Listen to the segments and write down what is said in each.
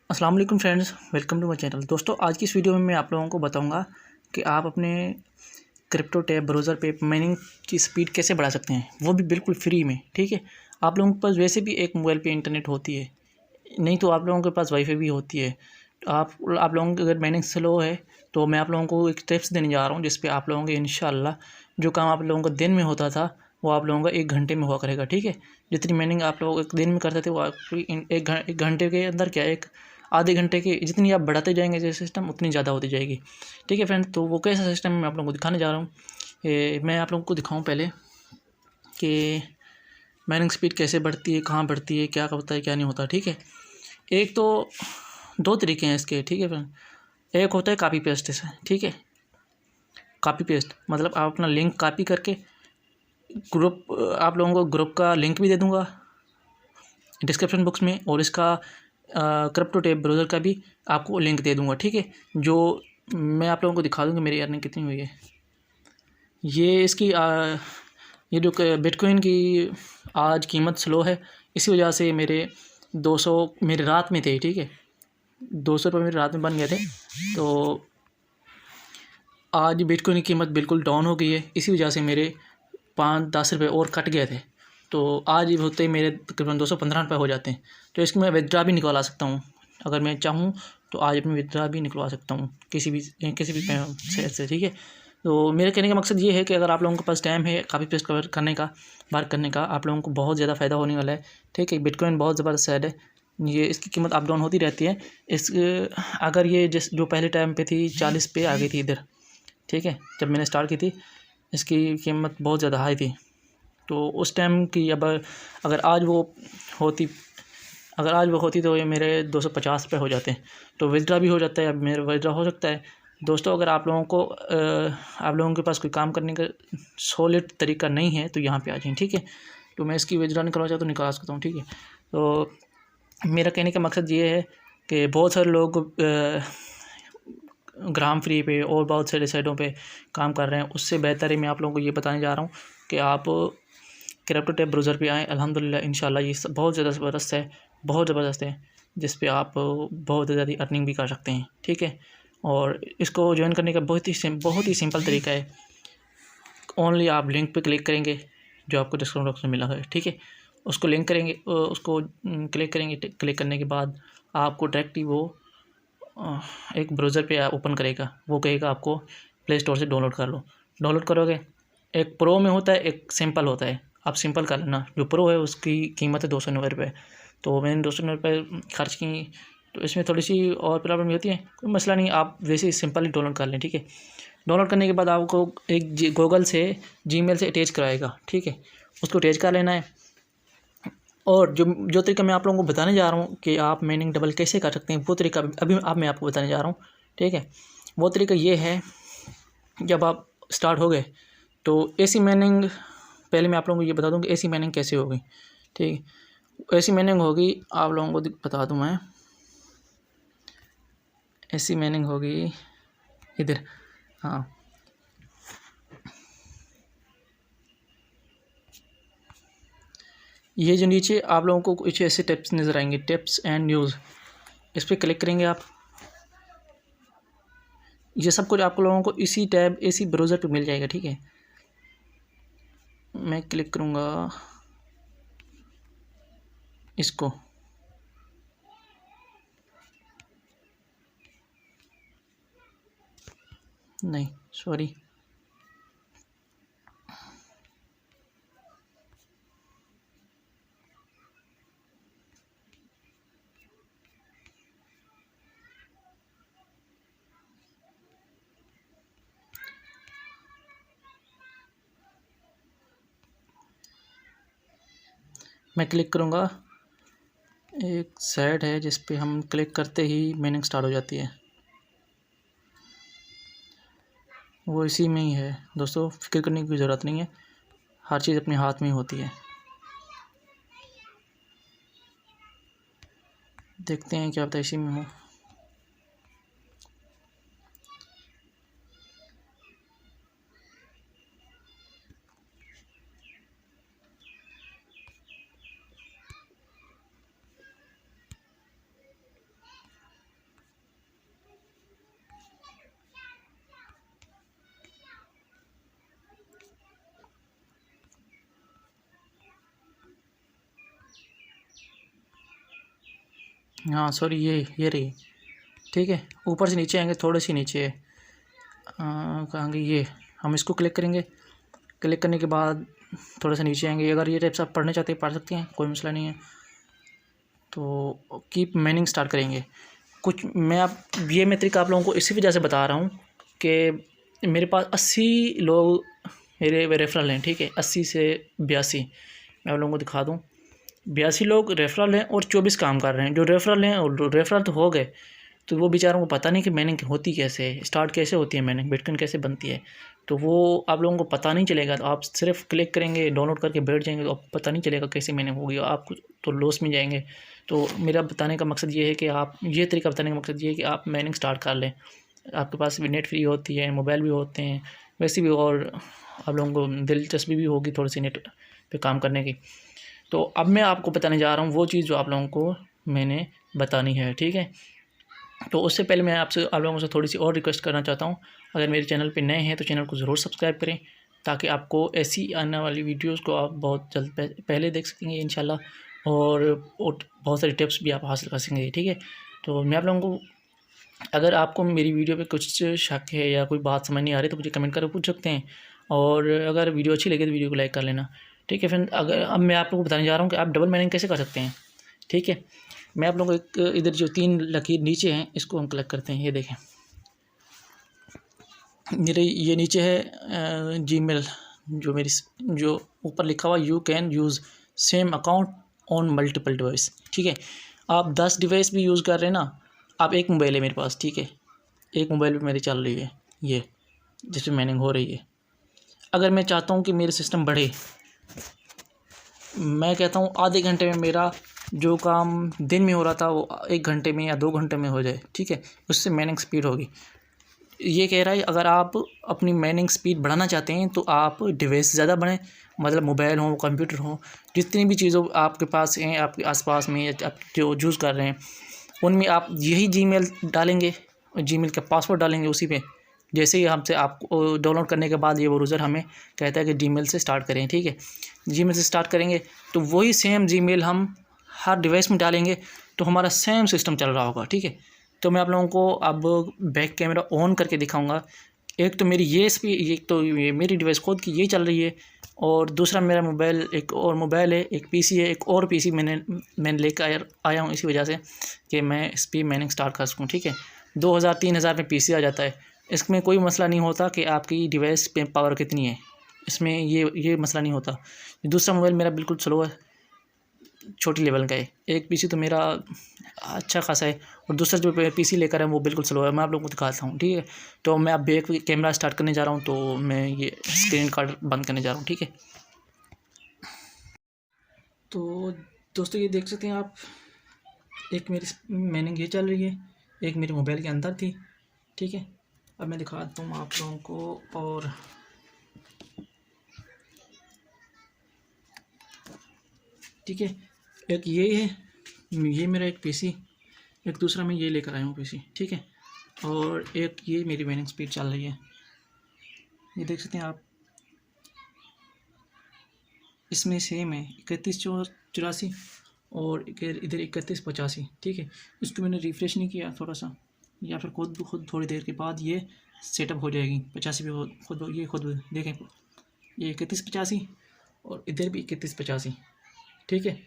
अस्सलाम वालेकुम friends, welcome to my channel. दोस्तों, आज की इस वीडियो में मैं आप लोगों को बताऊंगा कि आप अपने क्रिप्टो टैब ब्राउज़र पे माइनिंग की स्पीड कैसे बढ़ा सकते हैं, वो भी बिल्कुल फ्री में। ठीक है, आप लोगों के पास वैसे भी एक मोबाइल पे इंटरनेट होती है, नहीं तो आप लोगों के पास वाईफाई भी होती है। तो आप लोगों की अगर माइनिंग स्लो है तो मैं आप लोगों को एक टिप्स देने जा रहा हूँ, जिस पे आप लोगों के इंशाल्लाह जो काम आप लोगों का दिन में होता था वो आप लोगों का 1 घंटे में हुआ करेगा। ठीक है, जितनी माइनिंग आप लोग एक दिन में करते थे वो आपकी एक घंटे के अंदर क्या एक आधे घंटे की, जितनी आप बढ़ाते जाएंगे जैसे सिस्टम उतनी ज़्यादा होती जाएगी। ठीक है फ्रेंड, तो वो कैसा सिस्टम मैं आप लोगों को दिखाने जा रहा हूँ। मैं आप लोगों को दिखाऊँ पहले कि माइनिंग स्पीड कैसे बढ़ती है, कहाँ बढ़ती है, क्या होता है क्या नहीं होता। ठीक है, एक तो दो तरीके हैं इसके। ठीक है फ्रेंड, एक होता है कॉपी पेस्ट से। ठीक है, कॉपी पेस्ट मतलब आप अपना लिंक कॉपी करके ग्रुप, आप लोगों को ग्रुप का लिंक भी दे दूँगा डिस्क्रिप्शन बॉक्स में, और इसका क्रिप्टो टैब ब्राउज़र का भी आपको लिंक दे दूँगा। ठीक है, जो मैं आप लोगों को दिखा दूँगा मेरी अर्निंग कितनी हुई है। ये इसकी ये जो बिटकॉइन की आज कीमत स्लो है, इसी वजह से मेरे 200 मेरे रात में थे। ठीक है, 200 रुपये मेरे रात में बन गए थे। तो आज बिटकॉइन की कीमत बिल्कुल डाउन हो गई है, इसी वजह से मेरे 5-10 रुपये और कट गए थे। तो आज ये होते ही मेरे तकरीबन 215 रुपये हो जाते हैं। तो इसको मैं विथड्रा भी निकलवा सकता हूँ, अगर मैं चाहूँ तो आज अपनी विथड्रा भी निकलवा सकता हूँ किसी भी से। ठीक है, तो मेरे कहने का मकसद ये है कि अगर आप लोगों के पास टाइम है कॉपी पेस्ट कवर करने का, बात करने का, आप लोगों को बहुत ज़्यादा फ़ायदा होने वाला है। ठीक है, बिटकॉइन बहुत ज़बरदस्त ऐड है, ये इसकी कीमत अप डाउन होती रहती है। इस अगर ये जो पहले टाइम पे थी 40 पे आ गई थी इधर। ठीक है, जब मैंने स्टार्ट की थी इसकी कीमत बहुत ज़्यादा हाई थी। तो उस टाइम की अब अगर आज वो होती तो ये मेरे 250 रुपये हो जाते हैं। तो विथड्रा भी हो जाता है, अब मेरा विथड्रा हो सकता है। दोस्तों, अगर आप लोगों को आप लोगों के पास कोई काम करने का सॉलिड तरीका नहीं है तो यहाँ पे आ जाएं। ठीक है, तो मैं इसकी विथड्रा निकलवा चाहता तो निकाल सकता हूँ। ठीक है, तो मेरा कहने का मकसद ये है कि बहुत सारे लोग ग्राम फ्री पे और बहुत सारे साइटों पे काम कर रहे हैं, उससे बेहतर है मैं आप लोगों को ये बताने जा रहा हूँ कि आप क्रिप्टो टैब ब्राउज़र पे आएँ। अल्हम्दुलिल्लाह इंशाल्लाह ये बहुत ज़्यादा ज़बरदस्त है, बहुत ज़बरदस्त है, जिस पे आप बहुत ज़्यादा अर्निंग भी कर सकते हैं। ठीक है, और इसको ज्वाइन करने का बहुत ही सिंपल तरीका है। ओनली आप लिंक पे क्लिक करेंगे जो आपको डिस्क्रिप्शन बॉक्स में मिला है। ठीक है, उसको लिंक करेंगे, उसको क्लिक करेंगे। क्लिक करने के बाद आपको डायरेक्ट ही वो एक ब्राउज़र पे ओपन करेगा, वो कहेगा आपको प्ले स्टोर से डाउनलोड कर लो। डाउनलोड करोगे, एक प्रो में होता है, एक सिंपल होता है। आप सिंपल कर लेना, जो प्रो है उसकी कीमत है 290 रुपये। तो मैंने 290 रुपये खर्च की, तो इसमें थोड़ी सी और प्रॉब्लम होती है, कोई मसला नहीं, आप वैसे ही सिंपल ही डाउनलोड कर लें। ठीक है, डाउनलोड करने के बाद आपको एक गूगल से जीमेल से अटैच कराएगा। ठीक है, उसको अटैच कर लेना है। और जो जो तरीका मैं आप लोगों को बताने जा रहा हूँ कि आप माइनिंग डबल कैसे कर सकते हैं, वो तरीका अभी अब मैं आपको बताने जा रहा हूँ। ठीक है, वो तरीका ये है, जब आप स्टार्ट हो गए तो एसी माइनिंग, पहले मैं आप लोगों को ये बता दूँ कि एसी माइनिंग कैसे होगी। ठीक है, एसी माइनिंग होगी, आप लोगों को बता दूँ मैं, एसी माइनिंग होगी इधर। हाँ, ये जो नीचे आप लोगों को कुछ ऐसे टिप्स नज़र आएंगे, टिप्स एंड न्यूज़, इस पर क्लिक करेंगे आप। ये सब कुछ आप लोगों को इसी टैब इसी ब्राउज़र पे मिल जाएगा। ठीक है, मैं क्लिक करूँगा इसको, नहीं सॉरी, मैं क्लिक करूँगा, एक साइट है जिस पे हम क्लिक करते ही माइनिंग स्टार्ट हो जाती है, वो इसी में ही है। दोस्तों, फिक्र करने की कोई ज़रूरत नहीं है, हर चीज़ अपने हाथ में ही होती है। देखते हैं क्या होता है, इसी में हो। हाँ सॉरी, ये रही, ठीक है। ऊपर से नीचे आएंगे, थोड़े से नीचे है, कहेंगे ये, हम इसको क्लिक करेंगे। क्लिक करने के बाद थोड़ा सा नीचे आएंगे। अगर ये टाइप्स आप पढ़ना चाहते हैं पढ़ सकते हैं, कोई मसला नहीं है। तो कीप मैनिंग स्टार्ट करेंगे। कुछ मैं आप ये मैं तरीका आप लोगों को इसी वजह से बता रहा हूँ कि मेरे पास 80 लोग मेरे रेफरल हैं, ठीक है, 80 से 82 मैं आप लोगों को दिखा दूँ। 82 लोग रेफरल हैं और 24 काम कर रहे हैं। जो रेफरल हैं और रेफरल तो हो गए, तो वो बेचारों को पता नहीं कि मैनिंग होती कैसे है, स्टार्ट कैसे होती है, मैनिंग बिटकॉइन कैसे बनती है, तो वो आप लोगों को पता नहीं चलेगा। तो आप सिर्फ क्लिक करेंगे, डाउनलोड करके बैठ जाएंगे, तो आपको पता नहीं चलेगा कैसे मैनिंग होगी, आप तो लॉस में जाएंगे। तो मेरा बताने का मकसद ये है कि आप, ये तरीका बताने का मकसद ये है कि आप मैनिंग स्टार्ट कर लें। आपके पास भी नेट फ्री होती है, मोबाइल भी होते हैं वैसे भी, और आप लोगों को दिलचस्पी भी होगी थोड़ी सी नेट पे काम करने की। तो अब मैं आपको बताने जा रहा हूँ वो चीज़ जो आप लोगों को मैंने बतानी है, ठीक है। तो उससे पहले मैं आपसे आप लोगों से थोड़ी सी और रिक्वेस्ट करना चाहता हूँ, अगर मेरे चैनल पे नए हैं तो चैनल को ज़रूर सब्सक्राइब करें, ताकि आपको ऐसी आने वाली वीडियोस को आप बहुत जल्द पहले देख सकेंगे इंशाल्लाह, और बहुत सारी टिप्स भी आप हासिल कर सकेंगे, ठीक है। तो मैं आप लोगों को, अगर आपको मेरी वीडियो पे कुछ शक है या कोई बात समझ नहीं आ रही तो मुझे कमेंट करके पूछ सकते हैं, और अगर वीडियो अच्छी लगे तो वीडियो को लाइक कर लेना, ठीक है फ्रेंड। अब मैं आप लोगों को बताने जा रहा हूँ कि आप डबल मैनिंग कैसे कर सकते हैं, ठीक है। मैं आप लोगों को एक, इधर जो 3 लकीर नीचे हैं इसको हम क्लिक करते हैं, ये देखें मेरे ये नीचे है जीमेल, जो ऊपर लिखा हुआ you can use same account on multiple device, ठीक है। आप 10 डिवाइस भी यूज़ कर रहे हैं ना, आप एक मोबाइल है मेरे पास, ठीक है, एक मोबाइल पे मेरी चल रही है ये, जिस पर मैनिंग हो रही है। अगर मैं चाहता हूँ कि मेरे सिस्टम बढ़े, मैं कहता हूँ आधे घंटे में मेरा जो काम दिन में हो रहा था वो 1 घंटे में या 2 घंटे में हो जाए, ठीक है, उससे मैनिंग स्पीड होगी। ये कह रहा है अगर आप अपनी मैनिंग स्पीड बढ़ाना चाहते हैं तो आप डिवाइस ज़्यादा बढ़ाएं, मतलब मोबाइल हो, कंप्यूटर हो, जितनी भी चीज़ों आपके पास हैं, आपके आसपास में आप जो यूज़ कर रहे हैं, उनमें आप यही जीमेल डालेंगे, जीमेल का पासवर्ड डालेंगे उसी पे। जैसे ही हमसे आपको डाउनलोड करने के बाद ये ब्राउज़र हमें कहता है कि जीमेल से स्टार्ट करें, ठीक है, जीमेल से स्टार्ट करेंगे तो वही सेम जीमेल हम हर डिवाइस में डालेंगे, तो हमारा सेम सिस्टम चल रहा होगा, ठीक है। तो मैं आप लोगों को अब बैक कैमरा ऑन करके दिखाऊंगा। एक तो मेरी एक तो ये मेरी डिवाइस खुद की ये चल रही है, और दूसरा मेरा मोबाइल, एक और मोबाइल है, एक पीसी है, एक और पीसी मैंने लेकर आया हूँ इसी वजह से कि मैं इस पर मैनिंग स्टार्ट कर सकूँ, ठीक है। 2000-3000 में पीसी आ जाता है, इसमें कोई मसला नहीं होता कि आपकी डिवाइस पे पावर कितनी है, इसमें ये मसला नहीं होता। दूसरा मोबाइल मेरा बिल्कुल स्लो है, छोटी लेवल का है। एक पीसी तो मेरा अच्छा खासा है, और दूसरा जो पीसी लेकर है वो बिल्कुल स्लो है। मैं आप लोगों को दिखाता हूँ, ठीक है। तो मैं अब बैक कैमरा स्टार्ट करने जा रहा हूँ, तो मैं ये स्क्रीन कार्ड बंद करने जा रहा हूँ, ठीक है। तो दोस्तों ये देख सकते हैं आप, एक मेरी मैनिंग ये चल रही है, एक मेरे मोबाइल के अंदर थी, ठीक है। अब मैं दिखाता हूँ आप लोगों को, और ठीक है, एक ये है, ये मेरा एक पीसी, एक दूसरा मैं ये लेकर आया हूँ पीसी, ठीक है, और एक ये मेरी मैनिंग स्पीड चल रही है, ये देख सकते हैं आप। इसमें सेम है 3184 और इधर 3185, ठीक है। इसको मैंने रिफ़्रेश नहीं किया थोड़ा सा, या फिर खुद थोड़ी देर के बाद ये सेटअप हो जाएगी। 85 भी खुद देखें, ये 3185 और इधर भी 3185, ठीक है।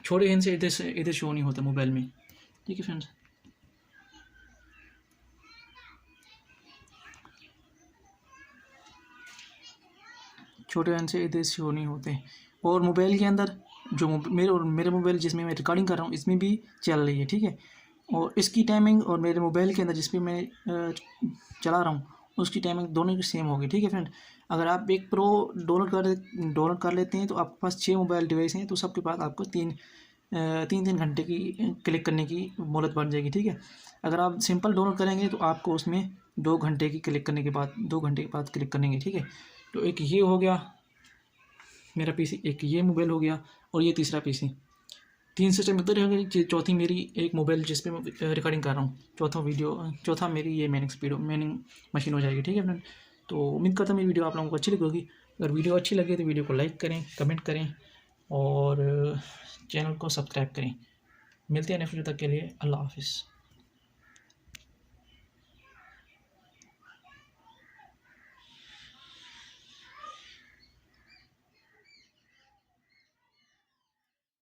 छोटे हैंड से इधर शो नहीं होता मोबाइल में, ठीक है फ्रेंड्स। छोटे हैंड से इधर शो नहीं होते, और मोबाइल के अंदर जो मेरे मोबाइल जिसमें मैं रिकॉर्डिंग कर रहा हूँ इसमें भी चल रही है, ठीक है। और इसकी टाइमिंग और मेरे मोबाइल के अंदर जिस पर मैं चला रहा हूँ उसकी टाइमिंग दोनों की सेम होगी, ठीक है फ्रेंड। अगर आप एक प्रो डाउनलोड कर लेते हैं तो आपके पास 6 मोबाइल डिवाइस हैं, तो सबके पास आपको 3 घंटे की क्लिक करने की मोहलत बन जाएगी, ठीक है। अगर आप सिंपल डाउनलोड करेंगे तो आपको उसमें 2 घंटे की क्लिक करने के बाद 2 घंटे के बाद क्लिक करेंगे, ठीक है। तो एक ये हो गया मेरा पीसी, एक ये मोबाइल हो गया, और ये तीसरा पीसी। 3 सिस्टम इधर हो गई, चौथी मेरी एक मोबाइल जिस पे मैं रिकॉर्डिंग कर रहा हूँ, चौथा मेरी ये मैनिंग मशीन हो जाएगी, ठीक है फ्रेंड। तो उम्मीद करता हूँ मेरी वीडियो आप लोगों को अच्छी लगी होगी। अगर वीडियो अच्छी लगे तो वीडियो को लाइक करें, कमेंट करें, और चैनल को सब्सक्राइब करें। मिलते हैं नेक्स्ट वीडियो तक के लिए। अल्लाह हाफिज़।